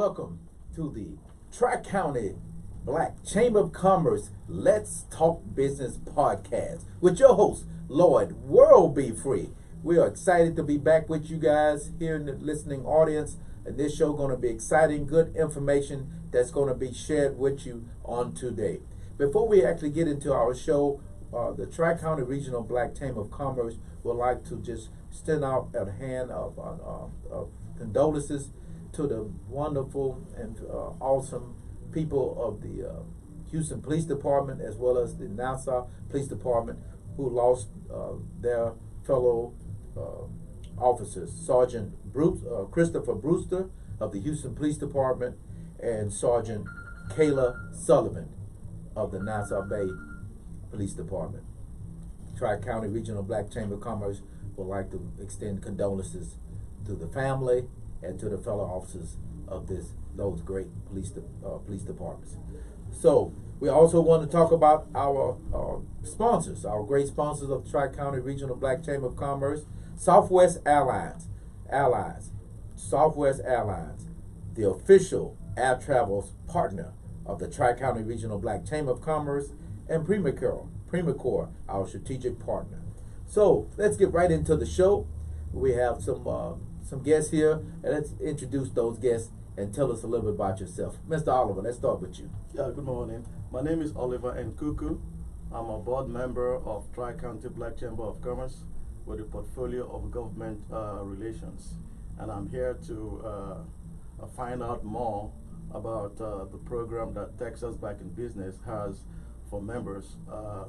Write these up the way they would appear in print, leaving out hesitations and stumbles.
welcome to the Tri-County Black Chamber of Commerce Let's Talk Business podcast with your host, Lloyd World Be Free. We are excited to be back with you guys here in the listening audience. And this show going to be exciting, good information that's going to be shared with you on today. Before we actually get into our show, the Tri-County Regional Black Chamber of Commerce would like to just extend out a hand of condolences to the wonderful and awesome people of the Houston Police Department as well as the Nassau Police Department who lost their fellow officers, Sergeant Christopher Brewster of the Houston Police Department and Sergeant Kayla Sullivan of the Nassau Bay Police Department. Tri-County Regional Black Chamber of Commerce would like to extend condolences to the family and to the fellow officers of those great police departments. So we also want to talk about our sponsors, our great sponsors of Tri-County Regional Black Chamber of Commerce, Southwest Airlines, Southwest Airlines, the official air travel partner of the Tri-County Regional Black Chamber of Commerce, and Primacor, our strategic partner. So let's get right into the show. We have some guests here, and let's introduce those guests and tell us a little bit about yourself. Mr. Oliver, let's start with you. Yeah, good morning. My name is Oliver Nkuku. I'm a board member of Tri-County Black Chamber of Commerce with a portfolio of government relations. And I'm here to find out more about the program that Texas Back in Business has for members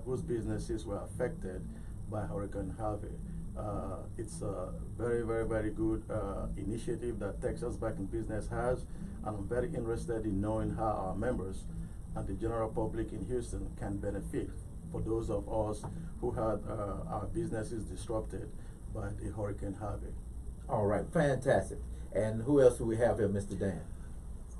whose businesses were affected by Hurricane Harvey. It's a very, very, very good initiative that Texas Back in Business has, and I'm very interested in knowing how our members and the general public in Houston can benefit for those of us who had our businesses disrupted by the Hurricane Harvey. All right, fantastic. And who else do we have here, Mr. Dan?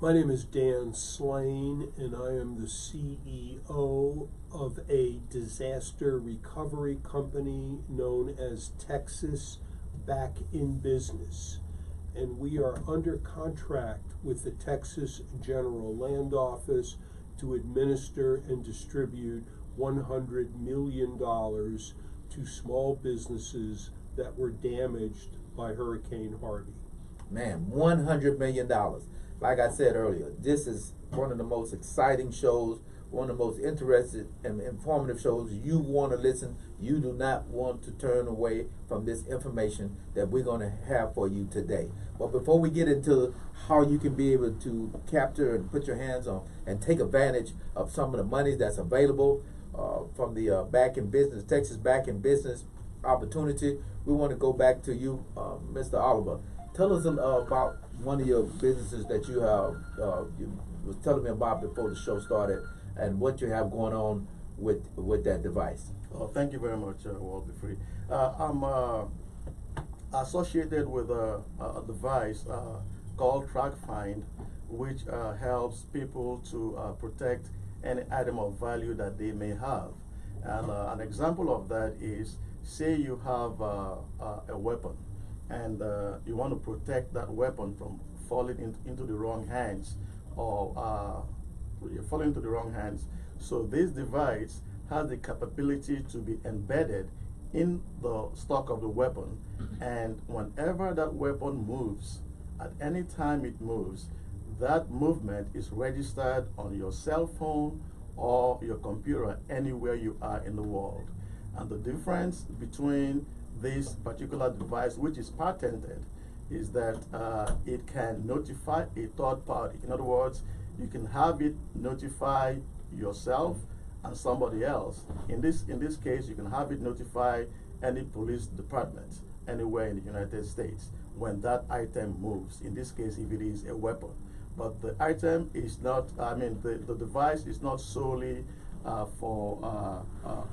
My name is Dan Slane, and I am the CEO of a disaster recovery company known as Texas Back in Business. And we are under contract with the Texas General Land Office to administer and distribute $100 million to small businesses that were damaged by Hurricane Harvey. Man, $100 million. Like I said earlier, this is one of the most exciting shows, one of the most interested and informative shows. You want to listen. You do not want to turn away from this information that we're going to have for you today. But before we get into how you can be able to capture and put your hands on and take advantage of some of the money that's available from the Back in Business, Texas Back in Business opportunity, we want to go back to you, Mr. Oliver. Tell us about one of your businesses that you have, you was telling me about before the show started, and what you have going on with that device. Thank you very much, Walt Be Free. I'm associated with a device called TrackFind, which helps people to protect any item of value that they may have. And an example of that is, say you have a weapon, and you want to protect that weapon from falling into the wrong hands, or falling into the wrong hands. So this device has the capability to be embedded in the stock of the weapon, and whenever that weapon moves, at any time it moves, that movement is registered on your cell phone or your computer anywhere you are in the world. And the difference between this particular device, which is patented, is that it can notify a third party. In other words, you can have it notify yourself and somebody else. In this case, you can have it notify any police department anywhere in the United States when that item moves. In this case, if it is a weapon. But the item is not, the device is not solely for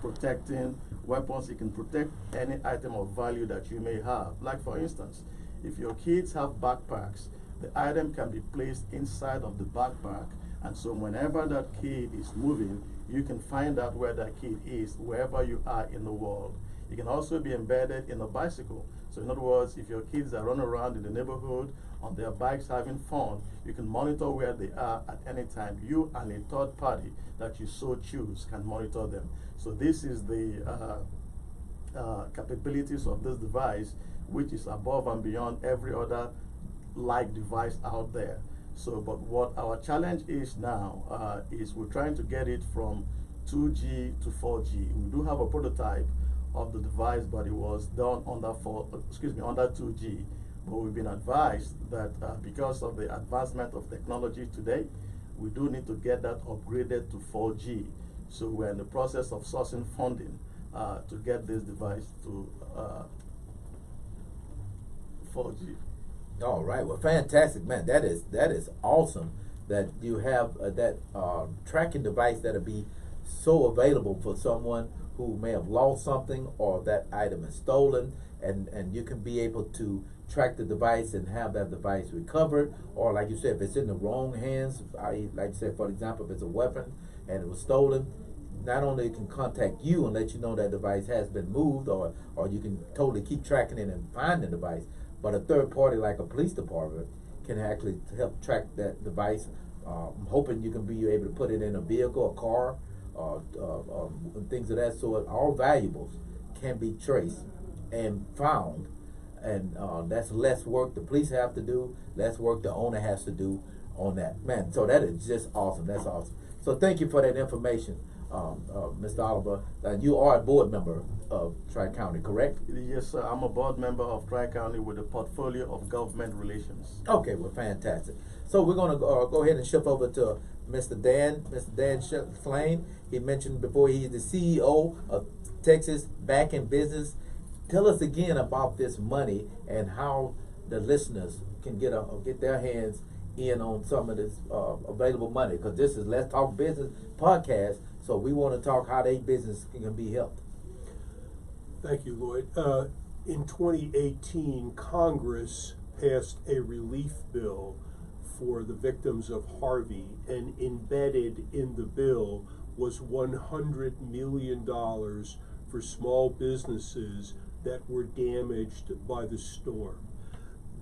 protecting weapons. It can protect any item of value that you may have. Like for instance, if your kids have backpacks, the item can be placed inside of the backpack, and so whenever that kid is moving, you can find out where that kid is wherever you are in the world. It can also be embedded in a bicycle. So in other words, if your kids are running around in the neighborhood on their bikes having fun. You can monitor where they are at any time. You and a third party that you so choose can monitor them. So this is the capabilities of this device, which is above and beyond every other like device out there. So, but what our challenge is now is we're trying to get it from 2G to 4G. We do have a prototype of the device, but it was done under under 2G. But we've been advised that because of the advancement of technology today, we do need to get that upgraded to 4G. So we're in the process of sourcing funding to get this device to 4G. All right, well, fantastic, man. That is awesome that you have that tracking device that'll be so available for someone who may have lost something or that item is stolen, and you can be able to track the device and have that device recovered, or like you said, if it's in the wrong hands, like you said, for example, if it's a weapon and it was stolen, not only it can contact you and let you know that device has been moved, or you can totally keep tracking it and find the device, but a third party like a police department can actually help track that device. I'm hoping you can be able to put it in a vehicle, a car, and things of that sort. All valuables can be traced and found, and that's less work the police have to do, less work the owner has to do on that. Man, so that is just awesome. That's awesome. So thank you for that information, Mr. Oliver. You are a board member of Tri-County, correct? Yes, sir. I'm a board member of Tri-County with a portfolio of government relations. Okay, well, fantastic. So we're going to go ahead and shift over to Mr. Dan Slane. He mentioned before he's the CEO of Texas Back in Business. Tell us again about this money and how the listeners can get their hands in on some of this available money, because this is Let's Talk Business podcast, so we want to talk how their business can be helped. Thank you, Lloyd. In 2018, Congress passed a relief bill for the victims of Harvey, and embedded in the bill was $100 million for small businesses that were damaged by the storm.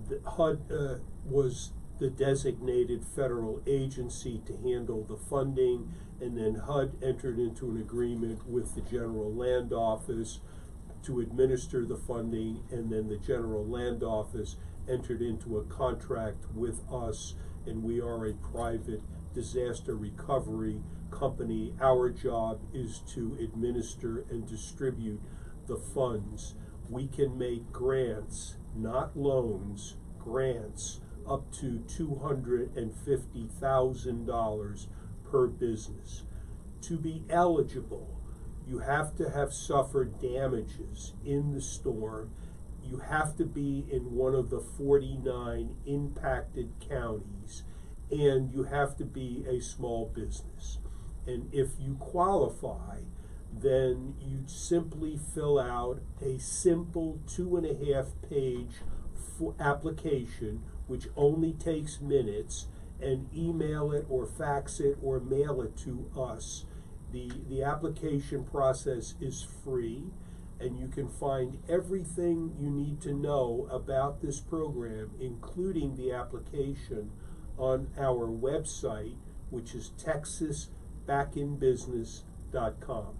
The HUD was the designated federal agency to handle the funding, and then HUD entered into an agreement with the General Land Office to administer the funding, and then the General Land Office entered into a contract with us, and we are a private disaster recovery company. Our job is to administer and distribute the funds. We can make grants, not loans, grants up to $250,000 per business. To be eligible, you have to have suffered damages in the storm. You have to be in one of the 49 impacted counties, and you have to be a small business. And if you qualify, then you simply fill out a simple 2.5-page application, which only takes minutes, and email it or fax it or mail it to us. The application process is free, and you can find everything you need to know about this program, including the application, on our website, which is texasbackinbusiness.com.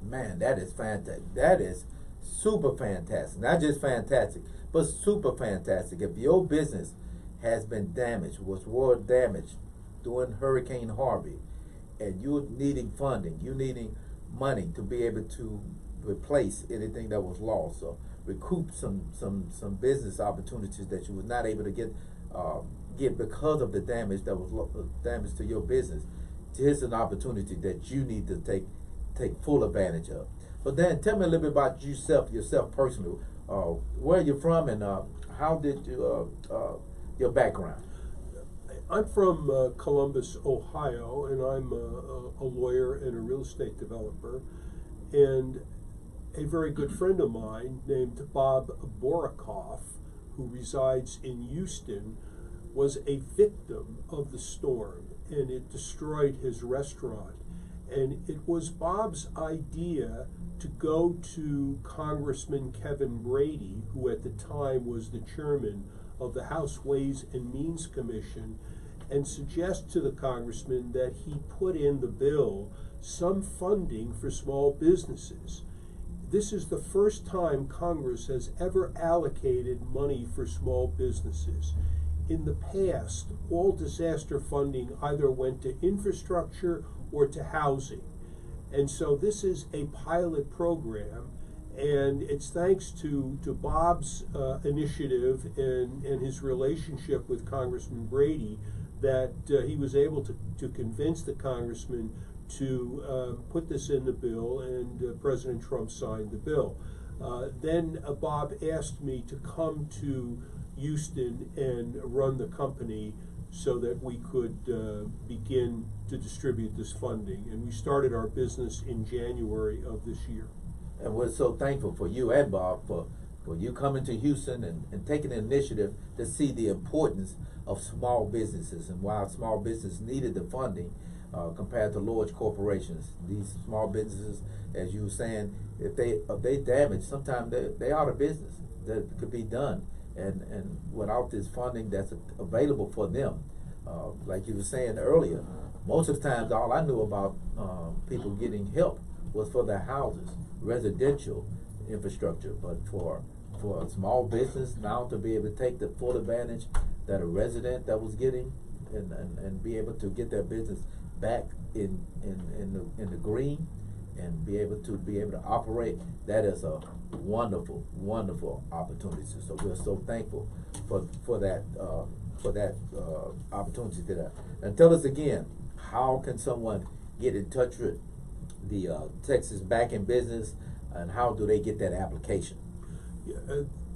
Man, that is fantastic. That is super fantastic. Not just fantastic, but super fantastic. If your business has been damaged, was world damaged during Hurricane Harvey, and you're needing funding, you're needing money to be able to replace anything that was lost, or recoup some business opportunities that you were not able to get because of the damage that was damage to your business. Here's an opportunity that you need to take full advantage of. But then tell me a little bit about yourself personally. Where you're from, and how did you your background? I'm from Columbus, Ohio, and I'm a lawyer and a real estate developer. And a very good friend of mine named Bob Borokoff, who resides in Houston, was a victim of the storm, and it destroyed his restaurant. And it was Bob's idea to go to Congressman Kevin Brady, who at the time was the chairman of the House Ways and Means Commission and suggest to the congressman that he put in the bill some funding for small businesses. This is the first time Congress has ever allocated money for small businesses. In the past, all disaster funding either went to infrastructure or to housing. And so this is a pilot program, and it's thanks to Bob's initiative and his relationship with Congressman Brady that he was able to convince the congressman to put this in the bill, and President Trump signed the bill. Then Bob asked me to come to Houston and run the company so that we could begin to distribute this funding. And we started our business in January of this year. And we're so thankful for you and Bob for you coming to Houston and taking the initiative to see the importance of small businesses and why small business needed the funding compared to large corporations. These small businesses, as you were saying, if they damage, sometimes they out of business. That could be done, and without this funding that's available for them, like you were saying earlier, most of the times all I knew about people getting help was for their houses, residential infrastructure, but for a small business now to be able to take the full advantage that a resident that was getting and be able to get their business back in the green and be able to operate, that is a wonderful opportunity. So we're so thankful for that opportunity today. And tell us again, how can someone get in touch with the Texas Back in Business, and how do they get that application?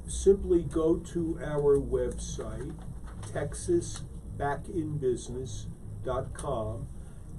Simply go to our website, texasbackinbusiness.com,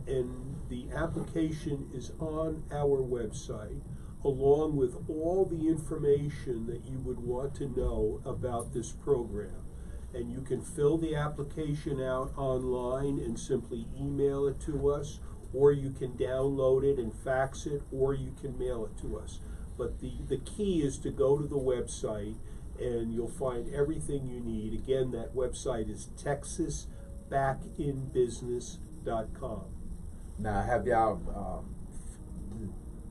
and the application is on our website, along with all the information that you would want to know about this program. And you can fill the application out online and simply email it to us, or you can download it and fax it, or you can mail it to us. But the key is to go to the website, and you'll find everything you need. Again, that website is texasbackinbusiness.com. Now, have y'all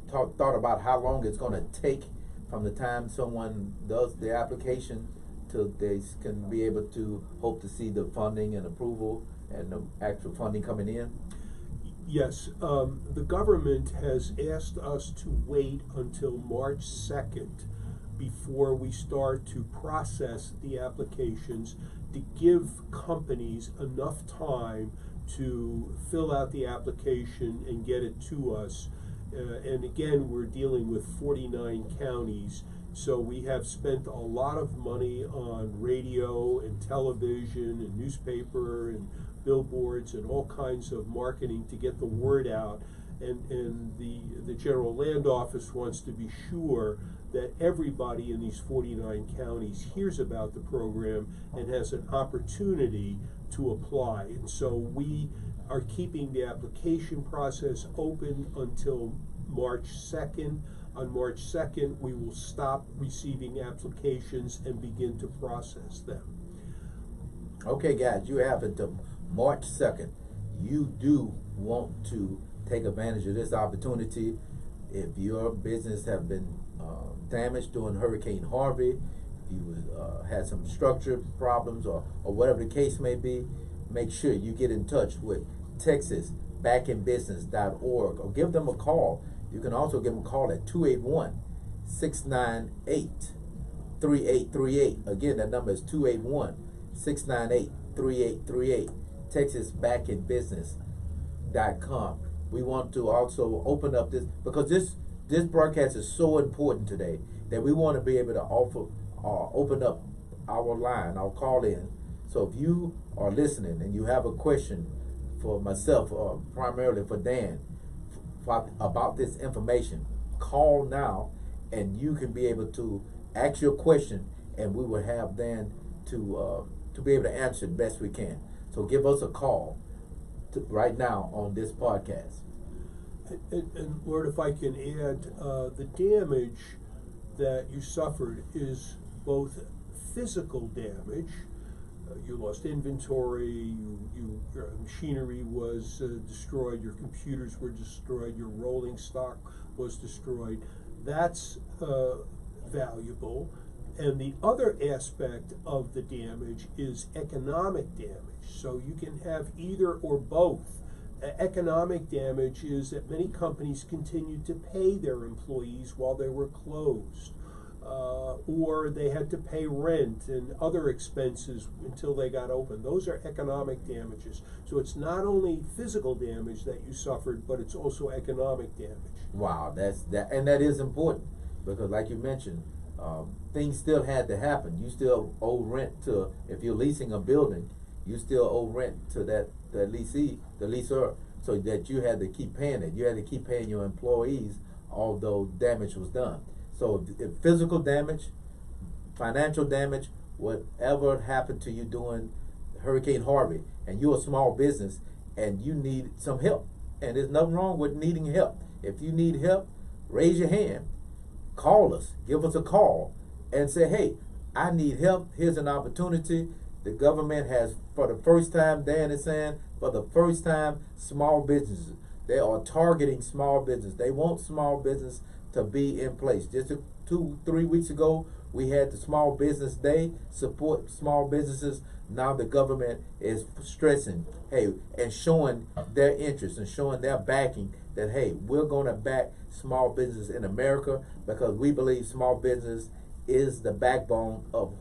thought about how long it's going to take from the time someone does the application till they can be able to hope to see the funding and approval and the actual funding coming in? Yes, the government has asked us to wait until March 2nd before we start to process the applications, to give companies enough time to fill out the application and get it to us. And again, we're dealing with 49 counties, so we have spent a lot of money on radio and television and newspaper and billboards and all kinds of marketing to get the word out. And the General Land Office wants to be sure that everybody in these 49 counties hears about the program and has an opportunity to apply. And so we are keeping the application process open until March 2nd. On March 2nd, we will stop receiving applications and begin to process them. Okay, guys, you have until March 2nd. You do want to take advantage of this opportunity. If your business have been damaged during Hurricane Harvey, if you had some structure problems or whatever the case may be, make sure you get in touch with texasbackinbusiness.org or give them a call. You can also give them a call at 281-698-3838. Again, that number is 281-698-3838. texasbackinbusiness.com. We want to also open up this, because this broadcast is so important today that we want to be able to open up our line, our call in. So if you are listening and you have a question for myself, or primarily for Dan, about this information, call now, and you can be able to ask your question, and we will have Dan to be able to answer it best we can. So give us a call right now on this podcast. And Lord, if I can add, the damage that you suffered is both physical damage, you lost inventory, your machinery was destroyed, your computers were destroyed, your rolling stock was destroyed. That's valuable. And the other aspect of the damage is economic damage. So you can have either or both. Economic damage is that many companies continued to pay their employees while they were closed. Or they had to pay rent and other expenses until they got open. Those are economic damages. So it's not only physical damage that you suffered, but it's also economic damage. Wow, and that is important because, like you mentioned, things still had to happen. You still owe rent to, if you're leasing a building, you still owe rent to that leasee, the leaser, so that you had to keep paying it. You had to keep paying your employees, although damage was done. So if physical damage, financial damage, whatever happened to you during Hurricane Harvey, and you're a small business and you need some help, and there's nothing wrong with needing help. If you need help, raise your hand, call us, give us a call, and say, hey, I need help. Here's an opportunity. The government has, for the first time, Dan is saying, for the first time, small businesses. They are targeting small business. They want small business to be in place. Just 2-3 weeks ago, we had the Small Business Day, support small businesses. Now the government is stressing, hey, and showing their interest and showing their backing that, hey, we're going to back small business in America because we believe small business is the backbone of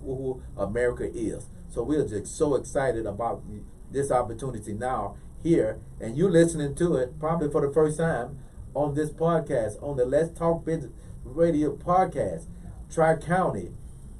who America is. So we're just so excited about this opportunity now here, and you're listening to it probably for the first time on this podcast, on the Let's Talk Business Radio podcast. Tri-County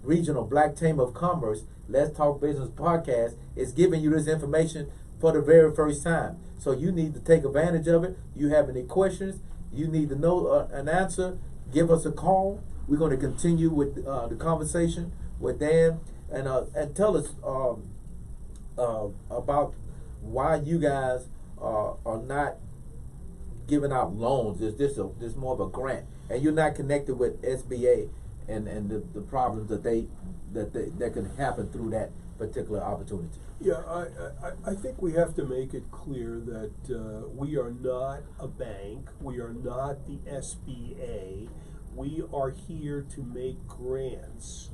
Regional Black Chamber of Commerce Let's Talk Business podcast is giving you this information for the very first time. So you need to take advantage of it. You have any questions, you need to know an answer, give us a call. We're going to continue with the conversation with Dan, and tell us about why you guys are not giving out loans. Is this more of a grant, and you're not connected with SBA and the problems that can happen through that particular opportunity? Yeah, I think we have to make it clear that we are not a bank. We are not the SBA. We are here to make grants,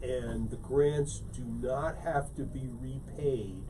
and the grants do not have to be repaid,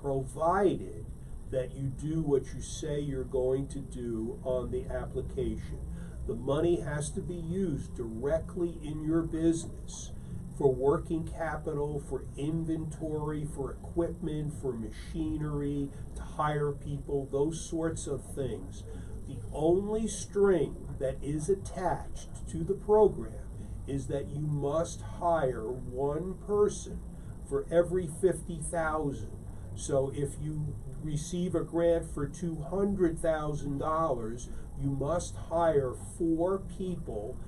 provided that you do what you say you're going to do on the application. The money has to be used directly in your business for working capital, for inventory, for equipment, for machinery, to hire people, those sorts of things. The only string that is attached to the program is that you must hire one person for every 50,000. So if you receive a grant for $200,000, you must hire 4 people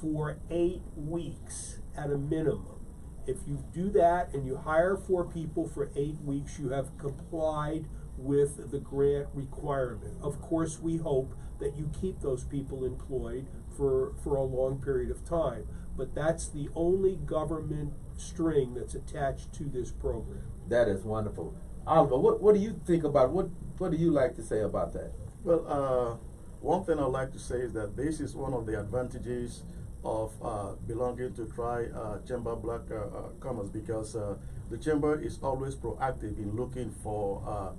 for 8 weeks at a minimum. If you do that and you hire 4 people for 8 weeks, you have complied with the grant requirement. Of course, we hope that you keep those people employed for a long period of time, but that's the only government string that's attached to this program. That is wonderful. Oliver, what do you think about, what do you like to say about that? Well, one thing I'd like to say is that this is one of the advantages of belonging to Chamber Black Commerce, because the Chamber is always proactive in looking for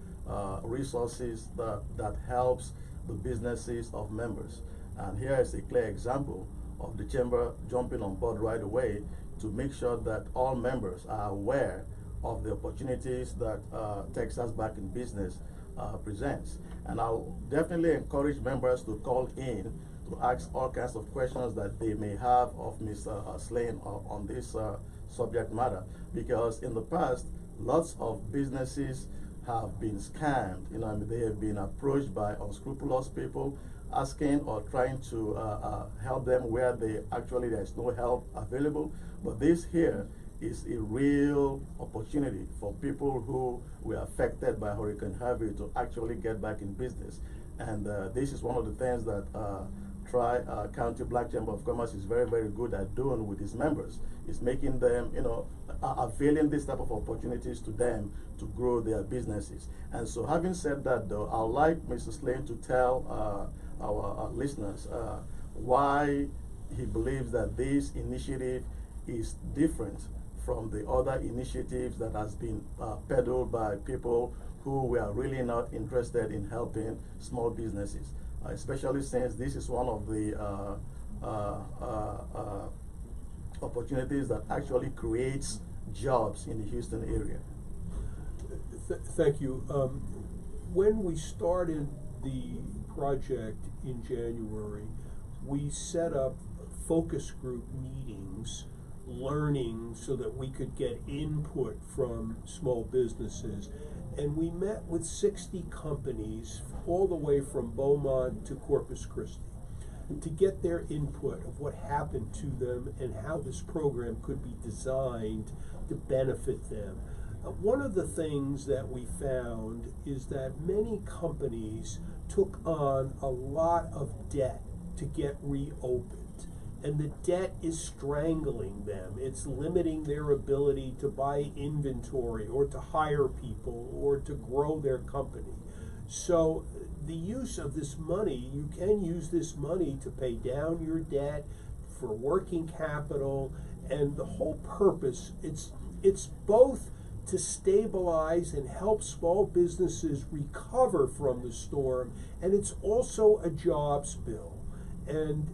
resources that helps the businesses of members. And here is a clear example of the Chamber jumping on board right away to make sure that all members are aware of the opportunities that Texas Back in Business presents. And I'll definitely encourage members to call in to ask all kinds of questions that they may have of Ms. Slane on this subject matter, because in the past, lots of businesses have been scammed. You know, I mean, they have been approached by unscrupulous people asking or trying to help them where there is no help available. But this here is a real opportunity for people who were affected by Hurricane Harvey to actually get back in business. And this is one of the things that Tri-County Black Chamber of Commerce is very, very good at doing with its members. It's making them, availing this type of opportunities to them to grow their businesses. And so, having said that, though, I'd like Mr. Slane to tell our listeners why he believes that this initiative is different from the other initiatives that has been peddled by people who were really not interested in helping small businesses, especially since this is one of the opportunities that actually creates jobs in the Houston area. Thank you. When we started the project in January, we set up focus group meetings, learning so that we could get input from small businesses. And we met with 60 companies all the way from Beaumont to Corpus Christi to get their input of what happened to them and how this program could be designed to benefit them. One of the things that we found is that many companies took on a lot of debt to get reopened. And the debt is strangling them. It's limiting their ability to buy inventory or to hire people or to grow their company. So the use of this money, you can use this money to pay down your debt, for working capital, and the whole purpose, it's both to stabilize and help small businesses recover from the storm, and it's also a jobs bill. And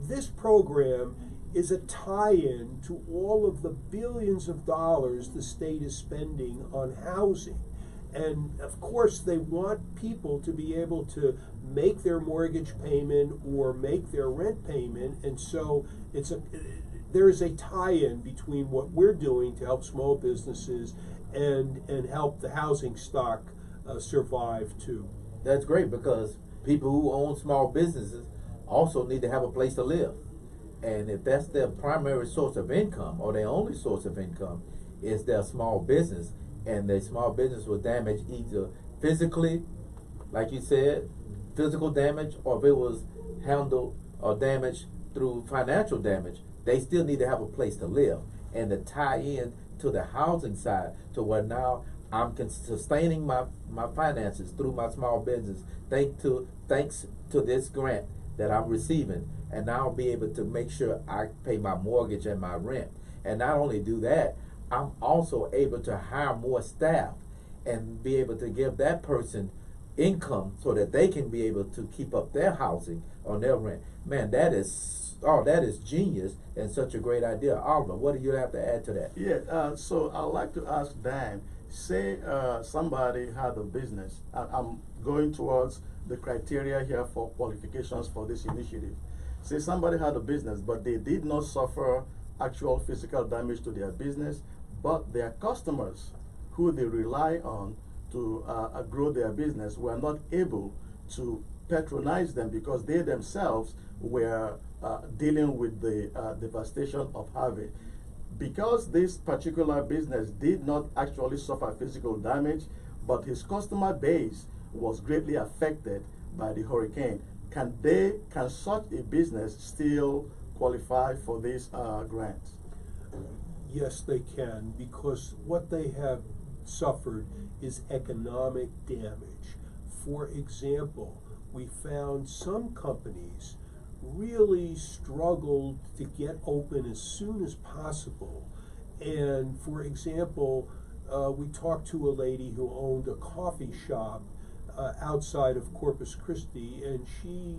this program is a tie-in to all of the billions of dollars the state is spending on housing. And of course, they want people to be able to make their mortgage payment or make their rent payment. And so there is a tie-in between what we're doing to help small businesses and help the housing stock survive too. That's great, because people who own small businesses also need to have a place to live. And if that's their primary source of income, or their only source of income is their small business, and their small business was damaged either physically, like you said, physical damage, or if it was handled or damaged through financial damage, they still need to have a place to live. And to tie in to the housing side, to where now I'm sustaining my finances through my small business, thanks to this grant that I'm receiving, and now I'll be able to make sure I pay my mortgage and my rent. And not only do that, I'm also able to hire more staff and be able to give that person income so that they can be able to keep up their housing or their rent. Man, that is genius and such a great idea. Oliver, what do you have to add to that? Yeah, so I'd like to ask Dan, say somebody had a business. I'm going towards the criteria here for qualifications for this initiative. Say somebody had a business, but they did not suffer actual physical damage to their business, but their customers who they rely on to grow their business were not able to patronize them because they themselves were dealing with the devastation of Harvey. Because this particular business did not actually suffer physical damage, but his customer base was greatly affected by the hurricane, can such a business still qualify for these grants? Yes, they can, because what they have suffered is economic damage. For example, we found some companies really struggled to get open as soon as possible. And for example, we talked to a lady who owned a coffee shop outside of Corpus Christi, and she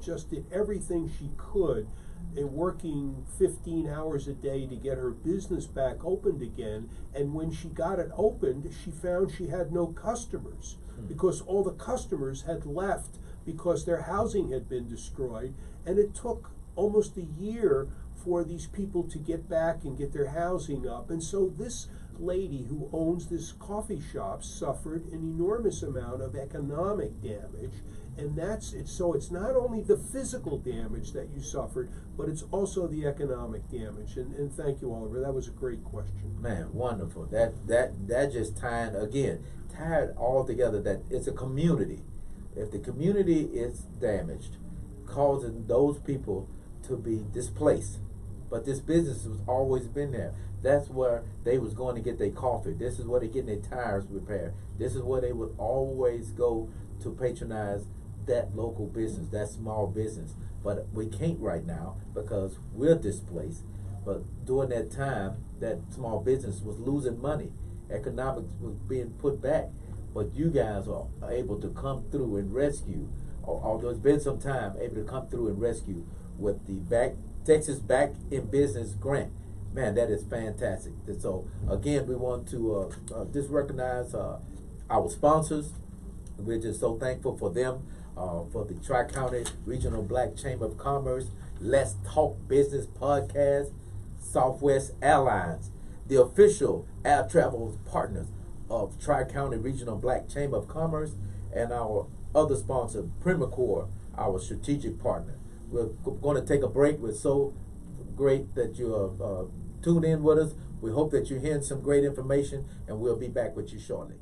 just did everything she could in working 15 hours a day to get her business back opened again. And when she got it opened, she found she had no customers because all the customers had left because their housing had been destroyed. And it took almost a year for these people to get back and get their housing up. And so this lady who owns this coffee shop suffered an enormous amount of economic damage. And that's it. So it's not only the physical damage that you suffered, but it's also the economic damage. And thank you, Oliver. That was a great question. Man, wonderful. That just tied all together, that it's a community if the community is damaged, causing those people to be displaced. But this business has always been there. That's where they was going to get their coffee. This is where they getting their tires repaired. This is where they would always go to patronize that local business, that small business. But we can't right now because we're displaced. But during that time, that small business was losing money. Economics was being put back. But you guys are able to come through and rescue, although it's been some time, able to come through and rescue with the Texas Back in Business grant. Man, that is fantastic. And so again, we want to just recognize our sponsors. We're just so thankful for them, for the Tri-County Regional Black Chamber of Commerce, Let's Talk Business Podcast, Southwest Airlines, the official air travel partners of Tri-County Regional Black Chamber of Commerce, and our other sponsor, Primacor, our strategic partner. We're going to take a break. We're so great that you are tuned in with us. We hope that you're hearing some great information, and we'll be back with you shortly.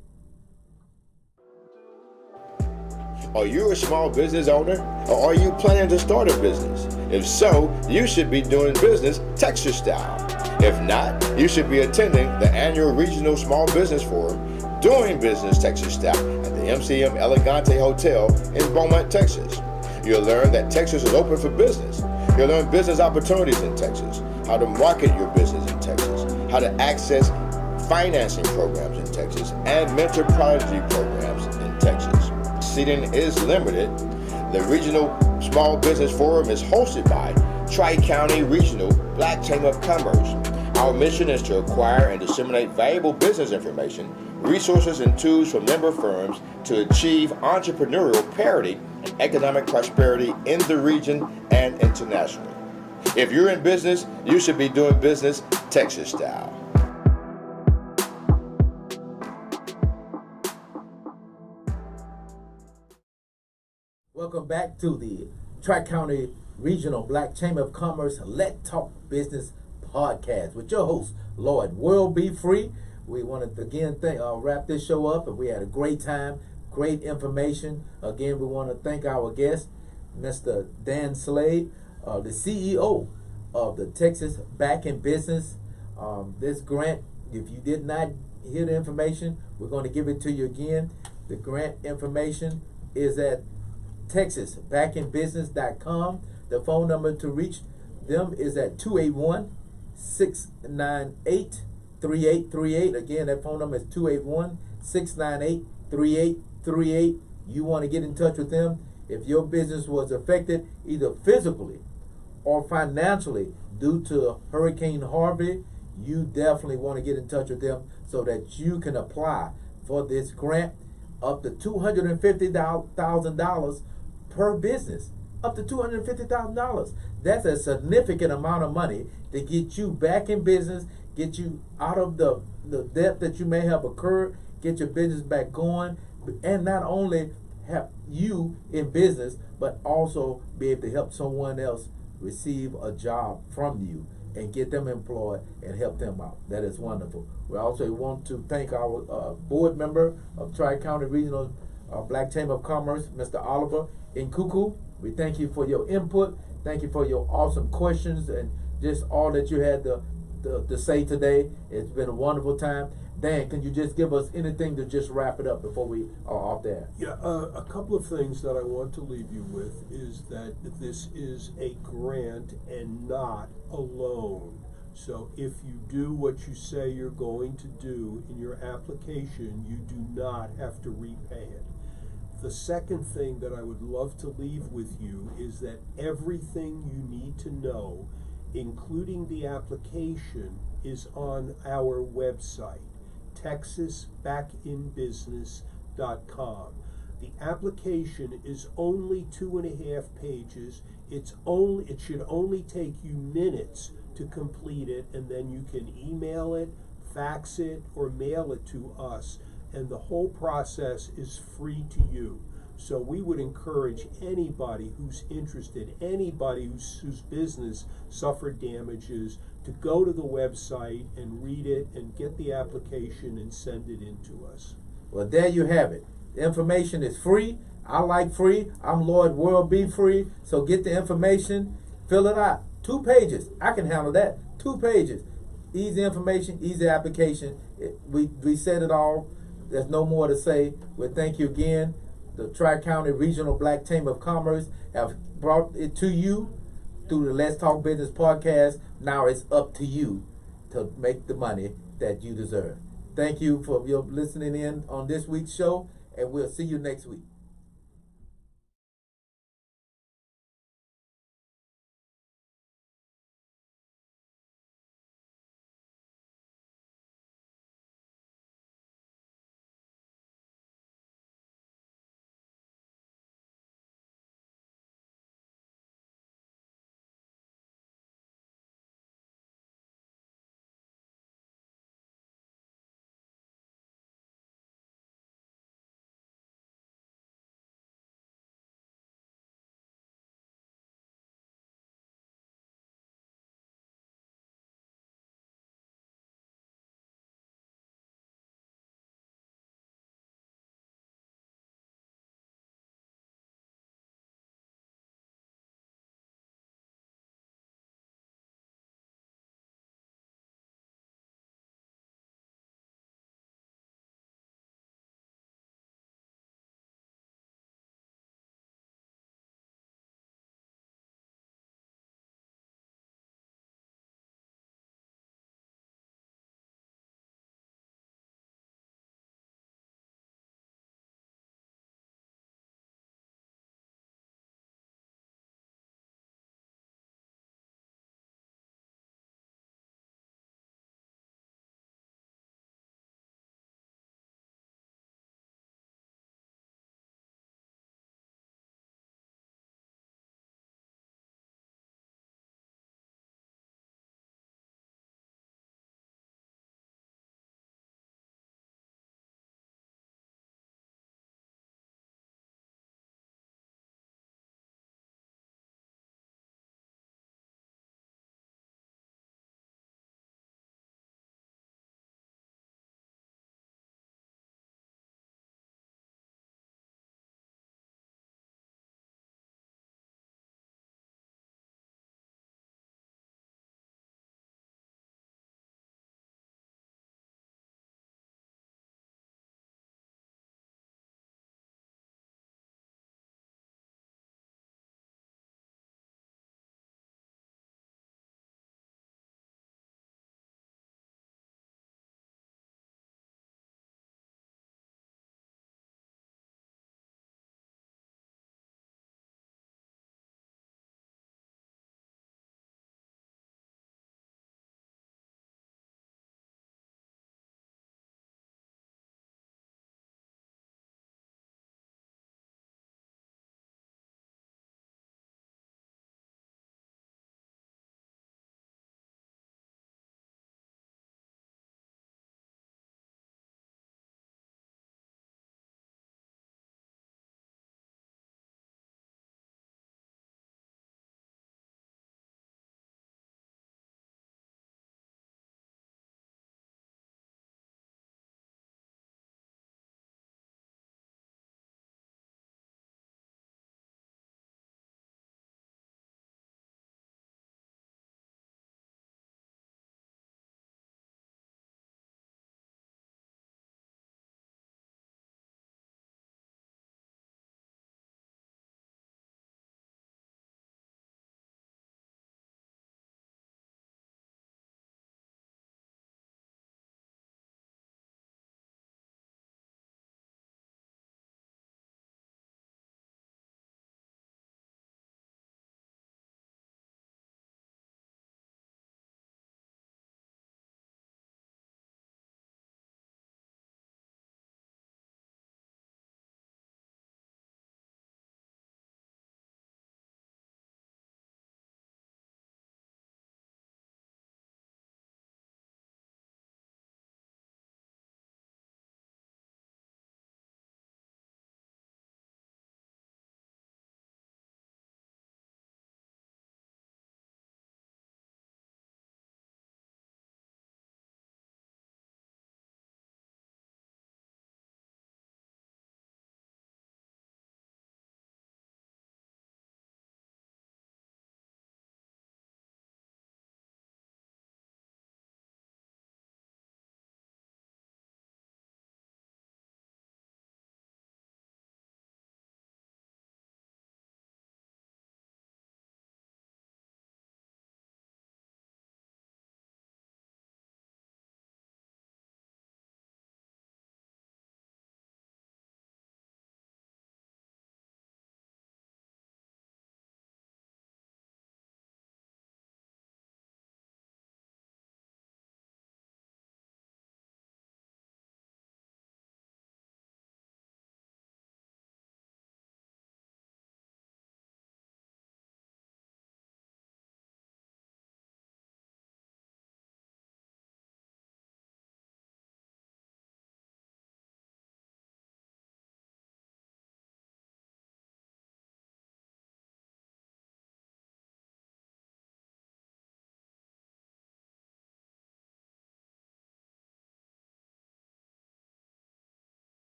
Are you a small business owner, or are you planning to start a business? If so, you should be doing business Texas style. If not, you should be attending the annual Regional Small Business Forum, Doing Business Texas Style, at the MCM Elegante Hotel in Beaumont, Texas. You'll learn that Texas is open for business. You'll learn business opportunities in Texas, how to market your business in Texas, how to access financing programs in Texas, and mentor prodigy programs in Texas. Seating is limited. The Regional Small Business Forum is hosted by Tri-County Regional Black Chamber of Commerce. Our mission is to acquire and disseminate valuable business information, resources, and tools from member firms to achieve entrepreneurial parity and economic prosperity in the region and internationally. If you're in business, you should be doing business Texas style. Welcome back to the Tri-County Regional Black Chamber of Commerce Let Talk Business Podcast with your host, Lloyd World Be Free. We want to again wrap this show up, and we had a great time, great information. Again, we want to thank our guest, Mr. Dan Slade, the CEO of the Texas Back in Business. This grant, if you did not hear the information, we're going to give it to you again. The grant information is at TexasBackinBusiness.com. The phone number to reach them is at 281-698-3838. Again, that phone number is 281-698-3838. You want to get in touch with them. If your business was affected either physically or financially due to Hurricane Harvey, you definitely want to get in touch with them so that you can apply for this grant up to $250,000 per business. Up to $250,000. That's a significant amount of money to get you back in business, get you out of the debt that you may have occurred, get your business back going, and not only have you in business, but also be able to help someone else receive a job from you and get them employed and help them out. That is wonderful. We also want to thank our board member of Tri-County Regional Black Chamber of Commerce, Mr. Oliver Nkuku. We thank you for your input. Thank you for your awesome questions and just all that you had to say today. It's been a wonderful time. Dan, can you just give us anything to just wrap it up before we are off there? Yeah, a couple of things that I want to leave you with is that this is a grant and not a loan. So if you do what you say you're going to do in your application, you do not have to repay it. The second thing that I would love to leave with you is that everything you need to know, including the application, is on our website, TexasBackinBusiness.com. The application is only 2.5 pages. It should only take you minutes to complete it, and then you can email it, fax it, or mail it to us. And the whole process is free to you. So we would encourage anybody who's interested, anybody whose business suffered damages, to go to the website and read it and get the application and send it in to us. Well, there you have it. The information is free. I like free. I'm Lloyd World Be Free. So get the information, fill it out. 2 pages. I can handle that. 2 pages. Easy information, easy application. We said it all. There's no more to say. Well, thank you again. The Tri-County Regional Black Chamber of Commerce have brought it to you through the Let's Talk Business podcast. Now it's up to you to make the money that you deserve. Thank you for your listening in on this week's show, and we'll see you next week.